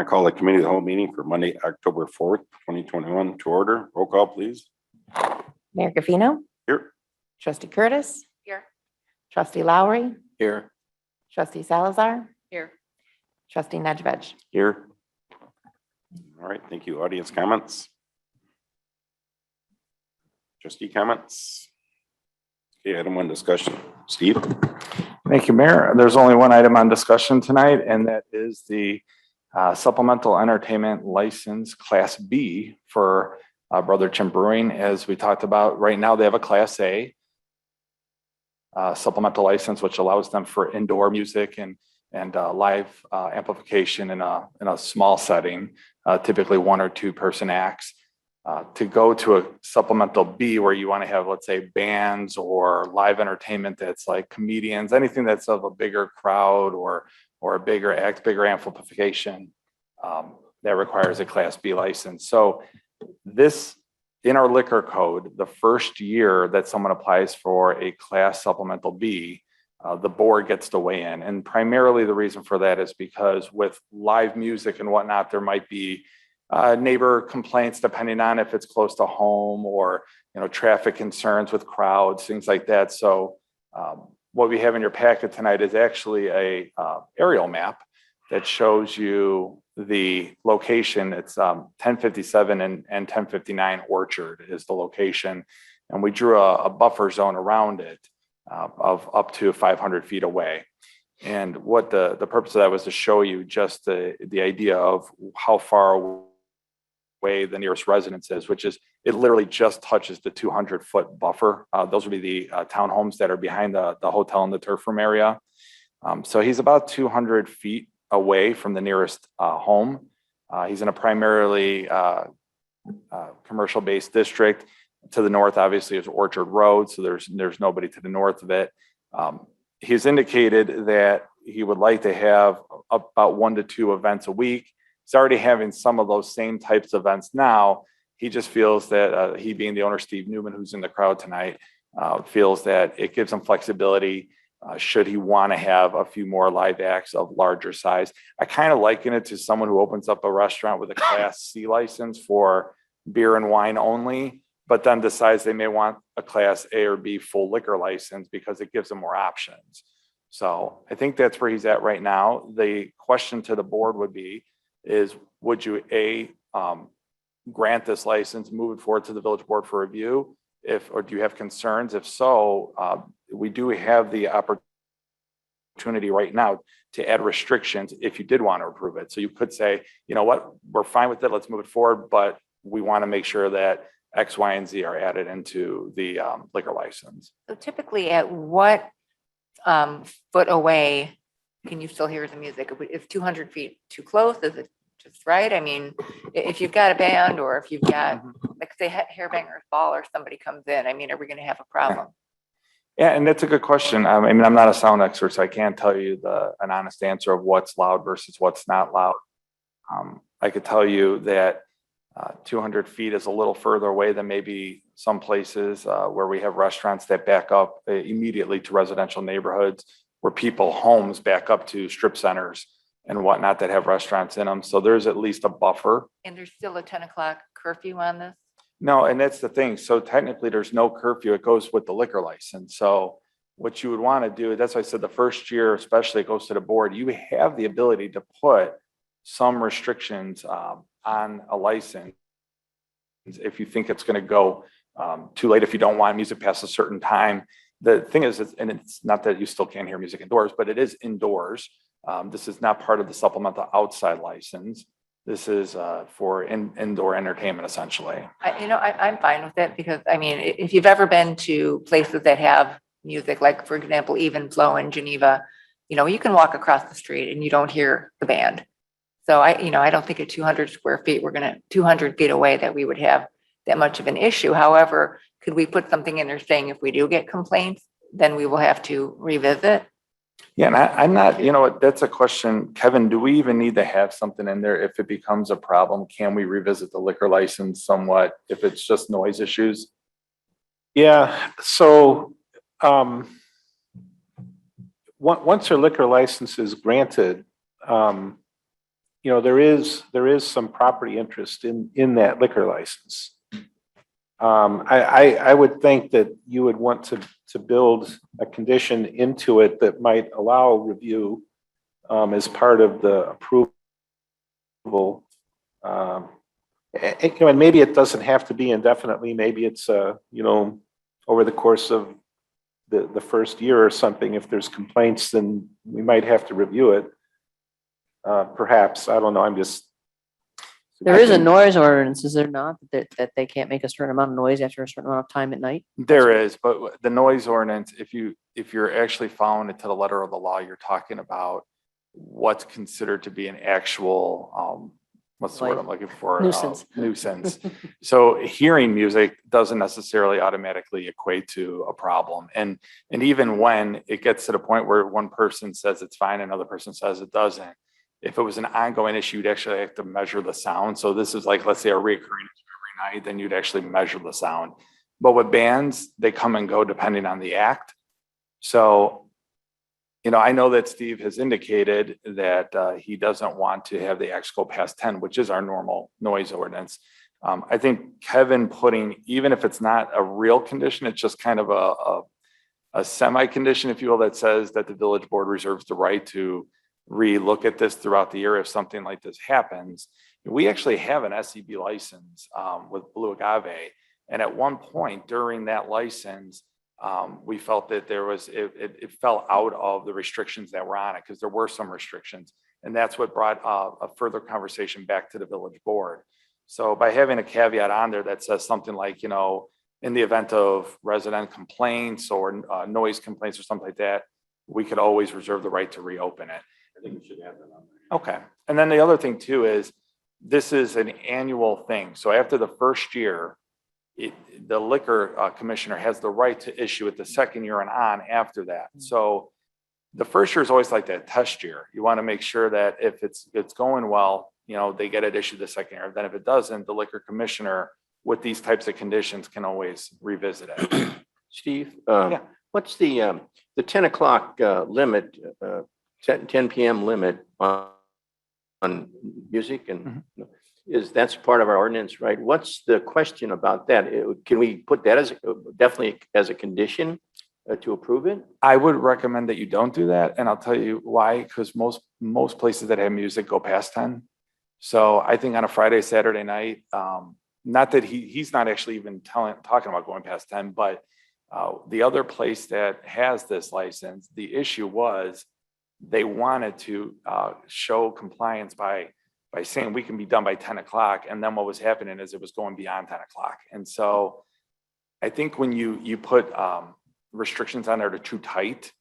to call the committee of the whole meeting for Monday, October 4th, 2021 to order. Roll call, please. Mayor Gavino, Here. Trustee Curtis, Here. Trustee Lowry, Here. Trustee Salazar, Here. Trustee Nedved. Here. All right, thank you. Audience comments? Trustee comments? Okay, item 1 discussion. Steve? Thank you, Mayor. There's only one item on discussion tonight, and that is the supplemental entertainment license Class B for Brother Jim Brewing. As we talked about, right now they have a Class A supplemental license, which allows them for indoor music and live amplification in a small setting, typically 1 or 2 person acts. To go to a supplemental B where you want to have, let's say, bands or live entertainment that's like comedians, anything that's of a bigger crowd or a bigger act, bigger amplification, that requires a Class B license. So this, in our liquor code, the first year that someone applies for a Class Supplemental B, the board gets to weigh in. And primarily the reason for that is because with live music and whatnot, there might be neighbor complaints depending on if it's close to home or, traffic concerns with crowds, things like that. So what we have in your packet tonight is actually a aerial map that shows you the location. It's 1057 and 1059 Orchard is the location. And we drew a buffer zone around it of up to 500 feet away. And what the purpose of that was to show you just the idea of how far away the nearest residence is, which is it literally just touches the 200-foot buffer. Those would be the townhomes that are behind the hotel in the turf room area. So he's about 200 feet away from the nearest home. He's in a primarily commercial-based district. To the north, obviously, is Orchard Road, so there's nobody to the north of it. He's indicated that he would like to have about 1 to 2 events a week. He's already having some of those same types of events now. He just feels that he, being the owner, Steve Newman, who's in the crowd tonight, feels that it gives him flexibility should he want to have a few more live acts of larger size. I kind of liken it to someone who opens up a restaurant with a Class C license for beer and wine only, but then decides they may want a Class A or B full liquor license because it gives them more options. So I think that's where he's at right now. The question to the board would be, would you grant this license, move it forward to the village board for review? Or do you have concerns? If so, we do have the opportunity right now to add restrictions if you did want to approve it. So you could say, you know what, we're fine with it, let's move it forward, but we want to make sure that X, Y, and Z are added into the liquor license. So typically at what foot away can you still hear the music? Is 200 feet too close? Is it just right? I mean, if you've got a band or if you've got, like say Hairbangers Ball or somebody comes in, I mean, are we going to have a problem? Yeah, and that's a good question. I mean, I'm not a sound expert, so I can't tell you an honest answer of what's loud versus what's not loud. I could tell you that 200 feet is a little further away than maybe some places where we have restaurants that back up immediately to residential neighborhoods, where homes back up to strip centers and whatnot that have restaurants in them. So there's at least a buffer. And there's still a 10 o'clock curfew on this? No, and that's the thing. So technically there's no curfew. It goes with the liquor license. So what you would want to do, that's why I said the first year, especially it goes to the board, you have the ability to put some restrictions on a license if you think it's going to go too late, if you don't want music past a certain time. The thing is, and it's not that you still can't hear music indoors, but it is indoors. This is not part of the supplemental outside license. This is for indoor entertainment, essentially. I'm fine with it because, I mean, if you've ever been to places that have music, like for example, Even Flow in Geneva, you can walk across the street and you don't hear the band. So I don't think at 200 square feet, 200 feet away that we would have that much of an issue. However, could we put something in there saying if we do get complaints, then we will have to revisit? Yeah, and I'm not, that's a question. Kevin, do we even need to have something in there if it becomes a problem? Can we revisit the liquor license somewhat if it's just noise issues? Yeah, so once your liquor license is granted, there is some property interest in that liquor license. I would think that you would want to build a condition into it that might allow review as part of the approval. And maybe it doesn't have to be indefinitely. Maybe it's over the course of the first year or something. If there's complaints, then we might have to review it. Perhaps, I don't know. I'm just. There is a noise ordinance, is there not, that they can't make a certain amount of noise after a certain amount of time at night? There is, but the noise ordinance, if you're actually following it to the letter of the law, you're talking about what's considered to be an actual, what's the word I'm looking for? Nuisance. Nuisance. So hearing music doesn't necessarily automatically equate to a problem. And even when it gets to the point where one person says it's fine, another person says it doesn't, if it was an ongoing issue, you'd actually have to measure the sound. So this is like, let's say a recurring issue every night, then you'd actually measure the sound. But with bands, they come and go depending on the act. So, I know that Steve has indicated that he doesn't want to have the acts go past 10, which is our normal noise ordinance. I think Kevin putting, even if it's not a real condition, it's just kind of a semi-condition, if you will, that says that the village board reserves the right to re-look at this throughout the year if something like this happens. We actually have an SEB license with Blue Agave. And at one point during that license, we felt that it fell out of the restrictions that were on it because there were some restrictions. And that's what brought a further conversation back to the village board. So by having a caveat on there that says something like, in the event of resident complaints or noise complaints or something like that, we could always reserve the right to reopen it. I think we should have that on there. Okay. And then the other thing too is this is an annual thing. So after the first year, the liquor commissioner has the right to issue it the second year and on after that. So the first year is always like that test year. You want to make sure that if it's going well, they get it issued the second year. Then if it doesn't, the liquor commissioner with these types of conditions can always revisit it. Steve, Yeah. what's the 10 o'clock limit, 10 p.m. limit on music? And that's part of our ordinance, right? What's the question about that? Can we put that definitely as a condition to approve it? I would recommend that you don't do that. And I'll tell you why, because most places that have music go past 10. So I think on a Friday, Saturday night, not that he's not actually even talking about going past 10, but the other place that has this license, the issue was they wanted to show compliance by saying we can be done by 10 o'clock. And then what was happening is it was going beyond 10 o'clock. And so I think when you put restrictions on there that are too tight,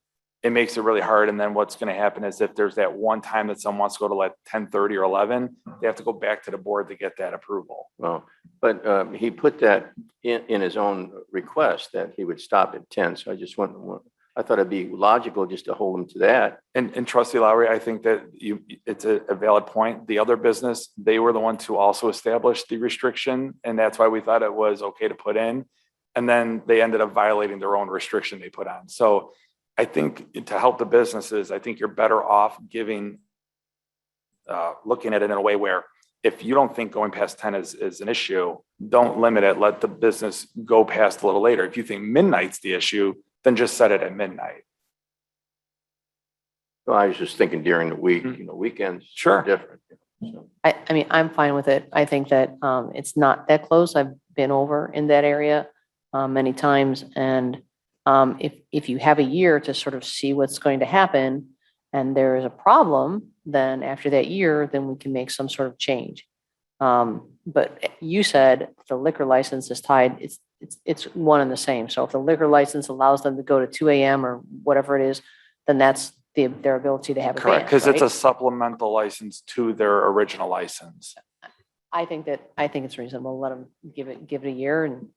it makes it really hard. And then what's going to happen is if there's that one time that someone wants to go to like 10:30 or 11, they have to go back to the board to get that approval. Well, but he put that in his own request that he would stop at 10. So I thought it'd be logical just to hold him to that. And Trustee Lowry, I think that it's a valid point. The other business, they were the ones who also established the restriction. And that's why we thought it was okay to put in. And then they ended up violating their own restriction they put on. So I think to help the businesses, I think you're better off looking at it in a way where if you don't think going past 10 is an issue, don't limit it. Let the business go past a little later. If you think midnight's the issue, then just set it at midnight. Well, I was just thinking during the week, weekends. Sure. Are different. So, I mean, I'm fine with it. I think that it's not that close. I've been over in that area many times. And if you have a year to sort of see what's going to happen and there is a problem, then after that year, then we can make some sort of change. But you said the liquor license is tied, it's one and the same. So if the liquor license allows them to go to 2 a.m. or whatever it is, then that's their ability to have a band. Correct, because it's right? a supplemental license to their original license. I think it's reasonable. Let them give it a year and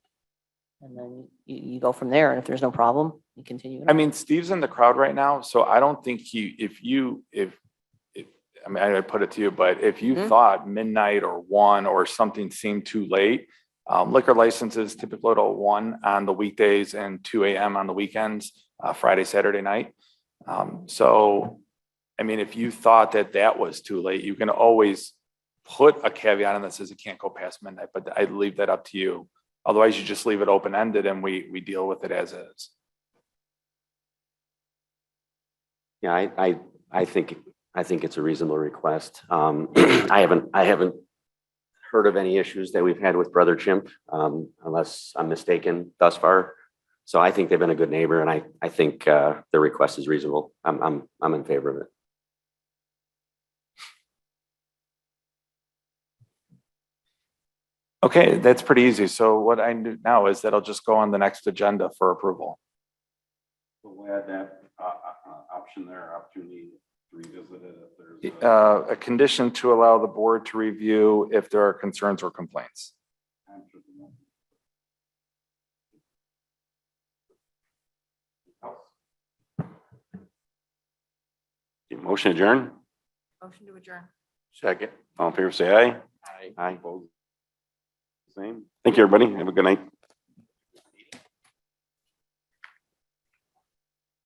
then you go from there. And if there's no problem, you continue. I mean, Steve's in the crowd right now, so I don't think I mean, I put it to you, but if you thought midnight or 1 or something seemed too late, liquor licenses typically at 1 on the weekdays and 2 a.m. on the weekends, Friday, Saturday night. So I mean, if you thought that that was too late, you can always put a caveat on that says it can't go past midnight, but I'd leave that up to you. Otherwise, you just leave it open-ended and we deal with it as is. Yeah, I think it's a reasonable request. I haven't heard of any issues that we've had with Brother Chimp, unless I'm mistaken thus far. So I think they've been a good neighbor, and I think the request is reasonable. I'm in favor of it. Okay, that's pretty easy. So what I do now is that I'll just go on the next agenda for approval. We'll add that option there, opportunity to revisit it if there's A condition to allow the board to review if there are concerns or complaints. Motion adjourn. Motion to adjourn. Second. All in favor, say aye. Aye. Opposed? Same. Thank you, everybody. Have a good night.